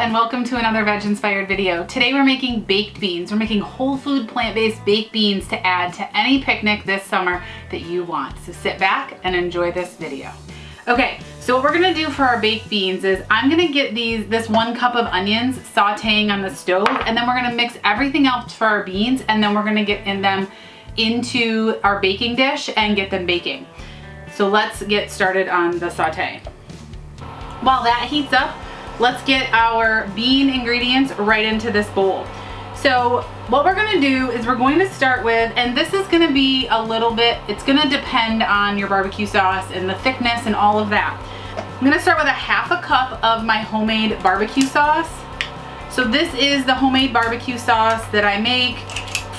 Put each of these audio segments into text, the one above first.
and welcome to another veg-inspired video. Today we're making baked beans. We're making whole food plant-based baked beans to add to any picnic this summer that you want. So sit back and enjoy this video. Okay, so what we're gonna do for our baked beans is I'm gonna get this 1 cup of onions sauteing on the stove, and then we're gonna mix everything else for our beans, and then we're gonna get them into our baking dish and get them baking. So let's get started on the saute. While that heats up, let's get our bean ingredients right into this bowl. So what we're gonna do is we're going to start with, and this is gonna be a little bit, it's gonna depend on your barbecue sauce and the thickness and all of that. I'm gonna start with a 1/2 cup of my homemade barbecue sauce. So this is the homemade barbecue sauce that I make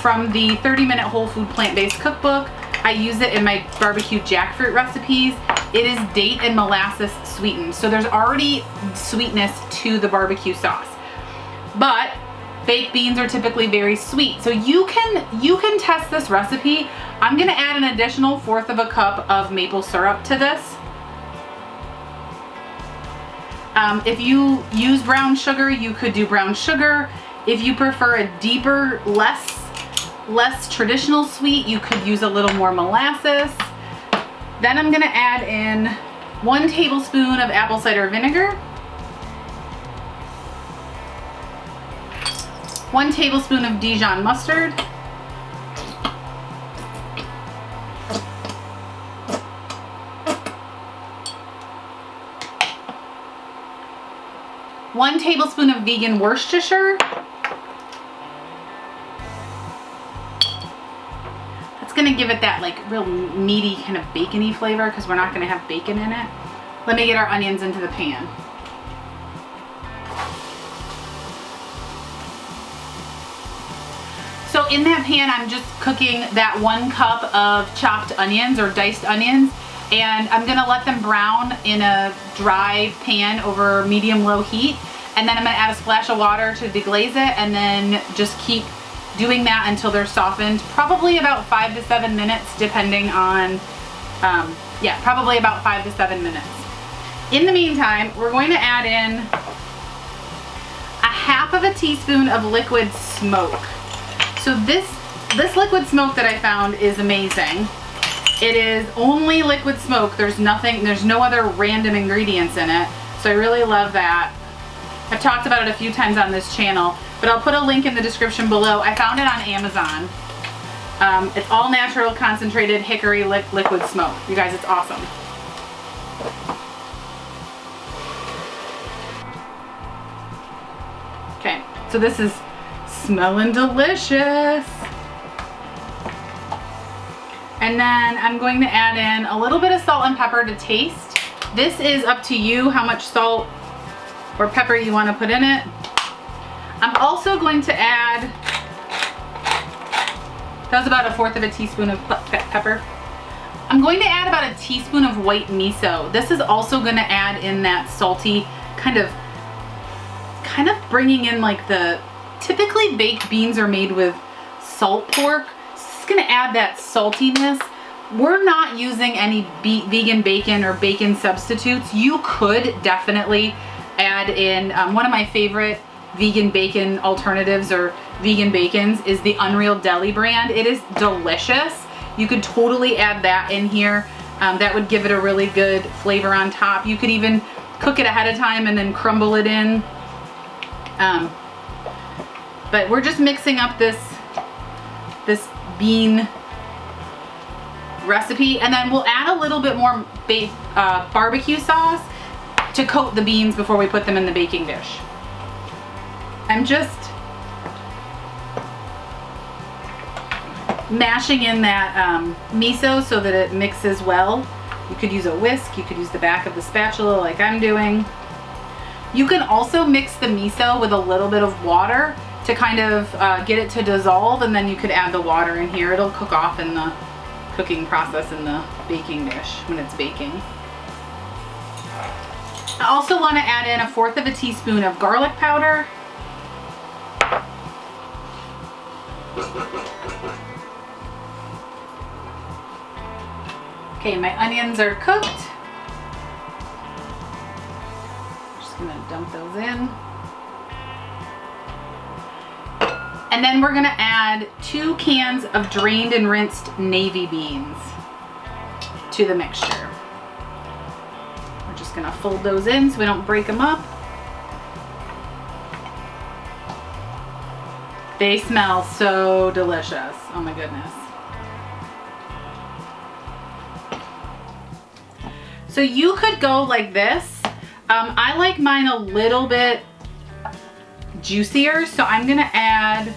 from the 30-minute whole food plant-based cookbook. I use it in my barbecue jackfruit recipes. It is date and molasses sweetened, so there's already sweetness to the barbecue sauce. But baked beans are typically very sweet, so you can test this recipe. I'm gonna add an additional 1/4 cup of maple syrup to this. If you use brown sugar, you could do brown sugar. If you prefer a deeper, less traditional sweet, you could use a little more molasses. Then I'm gonna add in 1 tablespoon of apple cider vinegar, 1 tablespoon of Dijon mustard, one tablespoon of vegan Worcestershire. Gonna give it that like real meaty kind of bacony flavor because we're not gonna have bacon in it. Let me get our onions into the pan. So in that pan, I'm just cooking that 1 cup of chopped onions or diced onions, and I'm gonna let them brown in a dry pan over medium-low heat, and then I'm gonna add a splash of water to deglaze it, and then just keep doing that until they're softened, probably about 5 to 7 minutes depending on, probably about 5 to 7 minutes. In the meantime, we're going to add in a 1/2 teaspoon of liquid smoke. So this liquid smoke that I found is amazing. It is only liquid smoke. There's no other random ingredients in it. So I really love that. I've talked about it a few times on this channel, but I'll put a link in the description below. I found it on Amazon. It's all natural concentrated hickory liquid smoke. You guys, it's awesome. Okay, so this is smelling delicious. And then I'm going to add in a little bit of salt and pepper to taste. This is up to you how much salt or pepper you want to put in it. I'm also going to add, that was about a 1/4 teaspoon of pepper. I'm going to add about a teaspoon of white miso. This is also going to add in that salty kind of bringing in like typically baked beans are made with salt pork. This is going to add that saltiness. We're not using any vegan bacon or bacon substitutes. You could definitely add in, one of my favorite vegan bacon alternatives or vegan bacons is the Unreal Deli brand. It is delicious. You could totally add that in here. That would give it a really good flavor on top. You could even cook it ahead of time and then crumble it in. But we're just mixing up this bean recipe, and then we'll add a little bit more barbecue sauce to coat the beans before we put them in the baking dish. I'm just mashing in that miso so that it mixes well. You could use a whisk, you could use the back of the spatula like I'm doing. You can also mix the miso with a little bit of water to kind of get it to dissolve, and then you could add the water in here. It'll cook off in the cooking process in the baking dish when it's baking. I also want to add in a 1/4 teaspoon of garlic powder. Okay, my onions are cooked. Just gonna dump those in. And then we're gonna add 2 cans of drained and rinsed navy beans to the mixture. We're just gonna fold those in so we don't break them up. They smell so delicious. Oh my goodness. So you could go like this. I like mine a little bit juicier, so I'm gonna add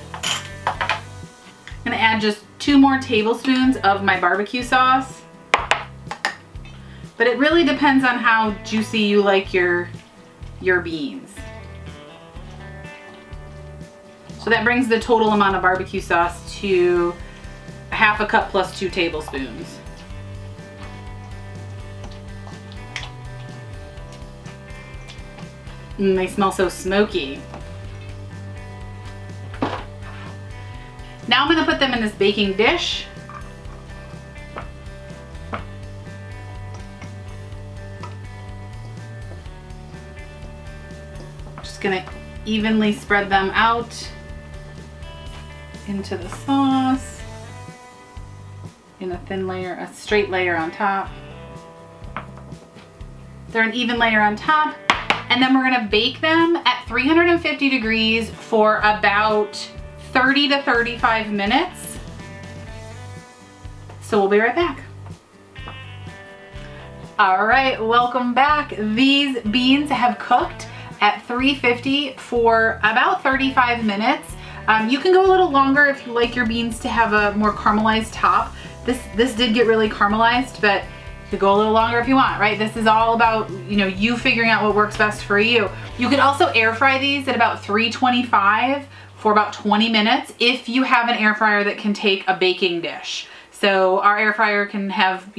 just 2 more tablespoons of my barbecue sauce. But it really depends on how juicy you like your beans. So that brings the total amount of barbecue sauce to 1/2 cup plus 2 tablespoons. They smell so smoky. Now I'm gonna put them in this baking dish. Just gonna evenly spread them out into the sauce in a thin layer, a straight layer on top. They're an even layer on top. And then we're gonna bake them at 350 degrees for about 30 to 35 minutes. So we'll be right back. All right, welcome back. These beans have cooked at 350 for about 35 minutes. You can go a little longer if you like your beans to have a more caramelized top. This did get really caramelized, but you could go a little longer if you want, right? This is all about, you figuring out what works best for you. You could also air fry these at about 325 for about 20 minutes if you have an air fryer that can take a baking dish. So our air fryer can have,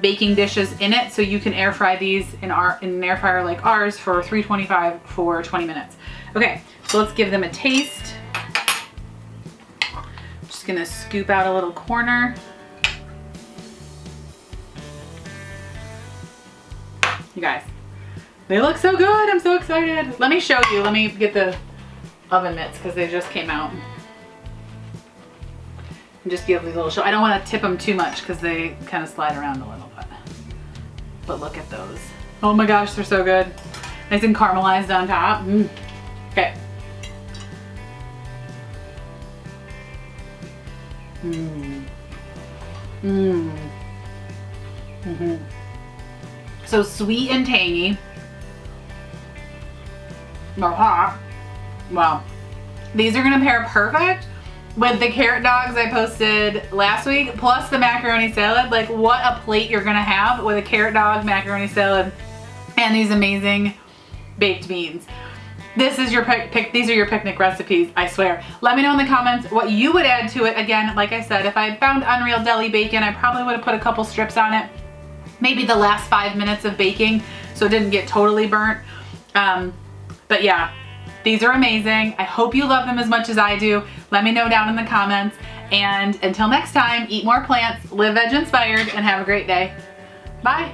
baking dishes in it, so you can air fry these in an air fryer like ours for 325 for 20 minutes. Okay, so let's give them a taste. Just gonna scoop out a little corner. You guys, they look so good. I'm so excited. Let me show you. Let me get the oven mitts because they just came out. And just give these a little show. I don't want to tip them too much because they kind of slide around a little bit. But look at those. Oh my gosh, they're so good. Nice and caramelized on top. Okay. So sweet and tangy. They're hot. Wow. These are gonna pair perfect with the carrot dogs I posted last week, plus the macaroni salad. Like, what a plate you're gonna have with a carrot dog, macaroni salad, and these amazing baked beans. This is your these are your picnic recipes, I swear. Let me know in the comments what you would add to it. Again, like I said, if I had found Unreal Deli bacon, I probably would have put a couple strips on it. Maybe the last 5 minutes of baking, so it didn't get totally burnt. But yeah, these are amazing. I hope you love them as much as I do. Let me know down in the comments. And until next time, eat more plants, live veg inspired, and have a great day. Bye.